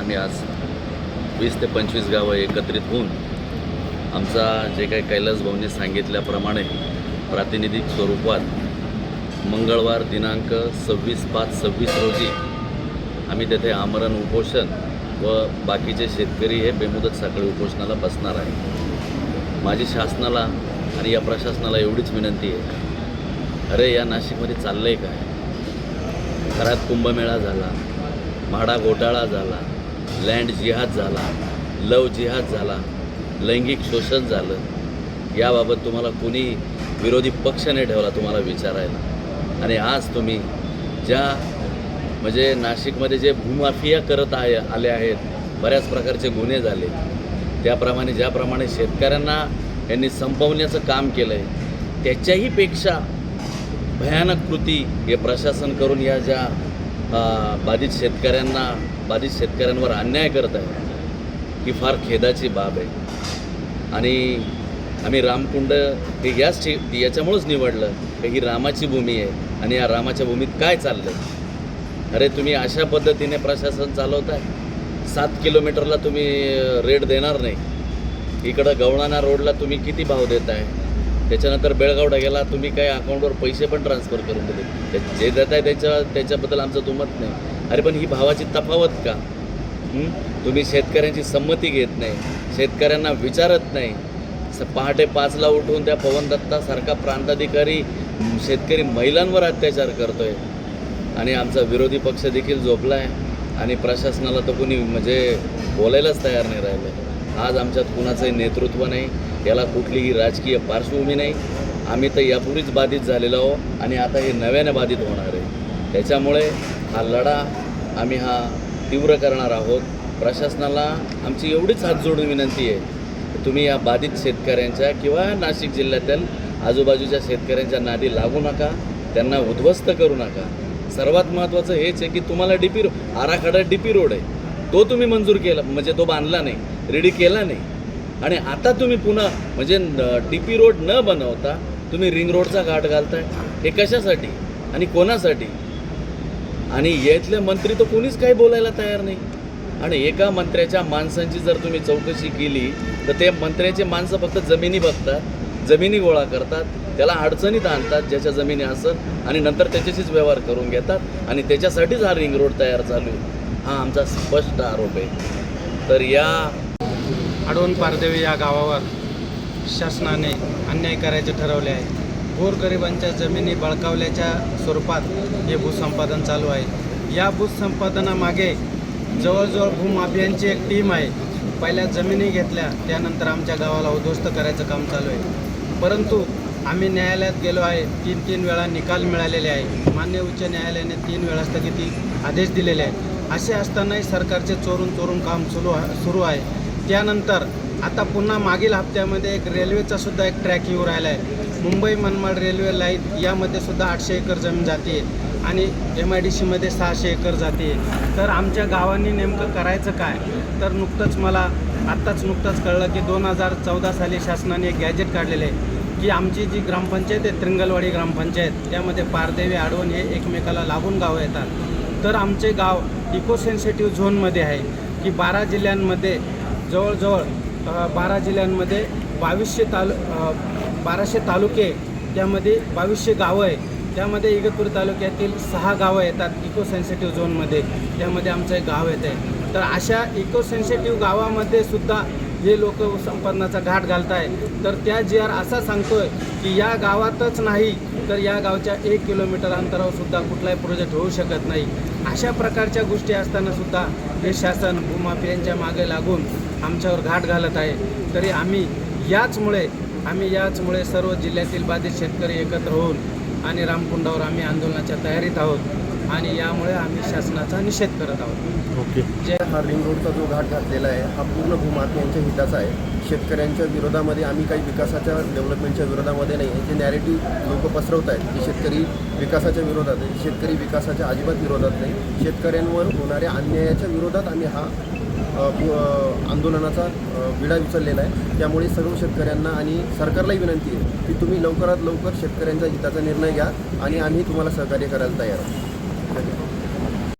आम्ही आज 20 ते 25 गावं एकत्रित होऊन आमचा जे काही कैलास भाऊंनी सांगितल्याप्रमाणे प्रातिनिधिक स्वरूपात मंगळवार दिनांक 26/5/26 रोजी आम्ही तेथे आमरण उपोषण व बाकीचे शेतकरी हे बेमुदत साखळी उपोषणाला बसणार आहे। माझी शासनाला आणि या प्रशासनाला एवढीच विनंती आहे, अरे या नाशिकमध्ये चाललं आहे काय? घरात कुंभमेळा झाला, म्हाडा घोटाळा झाला, लँड जिहाद झाला, लव जिहाद झाला, लैंगिक शोषण झालं, याबाबत तुम्हाला कोणी विरोधी पक्ष नाही ठेवला तुम्हाला विचारायला। आणि आज तुम्ही ज्या म्हणजे नाशिकमध्ये जे भूमाफिया करत आले आहेत, बऱ्याच प्रकारचे गुन्हे झाले, त्याप्रमाणे ज्याप्रमाणे शेतकऱ्यांना यांनी संपवण्याचं काम केलं आहे, त्याच्याही पेक्षा भयानक कृती हे प्रशासन करून या ज्या बाधित शेतकऱ्यांवर अन्याय करत आहे, ही फार खेदाची बाब आहे। आणि आम्ही रामकुंड हे याच्यामुळंच निवडलं की ही रामाची भूमी आहे आणि या रामाच्या भूमीत काय चाललं आहे? अरे तुम्ही अशा पद्धतीने प्रशासन चालवताय, 7 किलोमीटरला तुम्ही रेट देणार नाही, इकडं गवळाणा रोडला तुम्ही किती भाव देताय, त्याच्यानंतर बेळगावला गेला तुम्ही काय अकाउंटवर पैसे पण ट्रान्सफर करून दिले, जे देत आहे त्याच्याबद्दल आमचं दुमत नाही। अरे पण ही भावाची तफावत का? तुम्ही शेतकऱ्यांची संमती घेत नाही, शेतकऱ्यांना विचारत नाही। पहाटे 5ला उठून त्या पवन दत्तासारखा प्रांताधिकारी शेतकरी महिलांवर अत्याचार करतोय आणि आमचा विरोधी पक्ष देखील झोपला आहे आणि प्रशासनाला तर कोणी म्हणजे बोलायलाच तयार नाही राहिलं। आज आमच्यात कुणाचंही नेतृत्व नाही, याला कुठलीही राजकीय पार्श्वभूमी नाही। आम्ही तर यापूर्वीच बाधित झालेलो आहोत आणि आता हे नव्याने बाधित होणार आहे। त्याच्यामुळे हा लढा आम्ही तीव्र करणार आहोत। प्रशासनाला आमची एवढीच हात जोडून विनंती आहे की तुम्ही या बाधित शेतकऱ्यांच्या किंवा नाशिक जिल्ह्यातील आजूबाजूच्या शेतकऱ्यांच्या नादी लागू नका, त्यांना उद्ध्वस्त करू नका। सर्वात महत्त्वाचं हेच आहे की तुम्हाला आराखडा डीपी रोड आहे, तो तुम्ही मंजूर केला, म्हणजे तो बांधला नाही, रेडी केला नाही, आणि आता तुम्ही पुन्हा म्हणजे डीपी रोड न बनवता तुम्ही रिंग रोडचा घाट घालताय, हे कशासाठी आणि कोणासाठी? आणि यातले मंत्री तर कोणीच काही बोलायला तयार नाही। आणि एका मंत्र्याच्या माणसांची जर तुम्ही चौकशी केली तर ते मंत्र्याचे माणसं फक्त जमिनी बघतात, जमिनी गोळा करतात, त्याला अडचणीत आणतात ज्याच्या जमिनी असत आणि नंतर त्याच्याशीच व्यवहार करून घेतात आणि त्याच्यासाठीच हा रिंग रोड तयार चालू आहे, हा आमचा स्पष्ट आरोप आहे। तर या आडवण पारदेवी या गावावर शासनाने अन्याय करायचे ठरवले आहे। गोरगरिबांच्या जमिनी बळकावल्याच्या स्वरूपात हे भूसंपादन चालू आहे। या भूसंपादनामागे जवळजवळ भूमाफियांची एक टीम आहे। पहिल्या जमिनी घेतल्या, त्यानंतर आमच्या गावाला उद्ध्वस्त करायचं काम चालू आहे। परंतु आम्ही न्यायालयात गेलो आहे, 3 वेळा निकाल मिळालेले आहे। मान्य उच्च न्यायालयाने 3 वेळा स्थगिती आदेश दिलेले आहेत। असे असतानाही सरकारचे चोरून काम सुरू आहे। त्यानंतर आता पुन्हा मागील हप्त्यामध्ये एक रेल्वेचा सुद्धा एक ट्रॅक येऊ राहिला आहे। मुंबई मनमाड रेल्वे लाईन यामध्ये सुद्धा 800 एकर जमीन जाते आणि MIDCमध्ये 600 एकर जाते। तर आमच्या गावांनी नेमकं करायचं काय? तर मला नुकतंच कळलं की 2014 साली शासनाने एक गॅजेट काढलेलं आहे की आमची जी ग्रामपंचायत आहे त्रिंगलवाडी ग्रामपंचायत, त्यामध्ये पारदेवी आडवण हे एकमेकाला लागून गावं येतात। तर आमचे गाव इको सेन्सिटिव्ह झोनमध्ये आहे की 12 जिल्ह्यांमध्ये जवळजवळ 12 जिल्ह्यांमध्ये 1200 तालुके, त्यामध्ये 2200 गावं आहे। त्यामध्ये इगतपुरी तालुक्यातील 6 गावं येतात इको सेन्सिटिव्ह झोनमध्ये, त्यामध्ये आमचं एक गाव येतं आहे। तर अशा इको सेन्सिटिव्ह गावामध्ये सुद्धा हे लोक संपादनाचा घाट घालत आहे। तर त्या GR असा सांगतोय की या गावातच नाही तर या गावच्या 1 किलोमीटर अंतरावर सुद्धा कुठलाही प्रोजेक्ट होऊ शकत नाही। अशा प्रकारच्या गोष्टी असताना सुद्धा हे शासन भूमाफियांच्या मागे लागून आमच्यावर घाट घालत आहे। तरी आम्ही याचमुळे सर्व जिल्ह्यातील बाधित शेतकरी एकत्र होऊन आणि रामकुंडावर आम्ही आंदोलनाच्या तयारीत आहोत आणि यामुळे आम्ही शासनाचा निषेध करत आहोत। ओके, हा रिंग रोडचा जो घाट घातलेला आहे हा पूर्ण भूमाफियांच्या हिताचा आहे। शेतकऱ्यांच्या विरोधामध्ये आम्ही काही विकासाच्या डेव्हलपमेंटच्या विरोधामध्ये नाही, जे नॅरेटिव्ह लोक पसरवत आहेत की शेतकरी विकासाच्या विरोधात आहे, शेतकरी विकासाच्या अजिबात विरोधात नाही। शेतकऱ्यांवर होणाऱ्या अन्यायाच्या विरोधात आम्ही हा आंदोलनाचा विडा उचललेला आहे। त्यामुळे सर्व शेतकऱ्यांना आणि सरकारलाही विनंती आहे की तुम्ही लवकरात लवकर शेतकऱ्यांच्या हिताचा निर्णय घ्या आणि आम्ही तुम्हाला सहकार्य करायला तयार आहोत।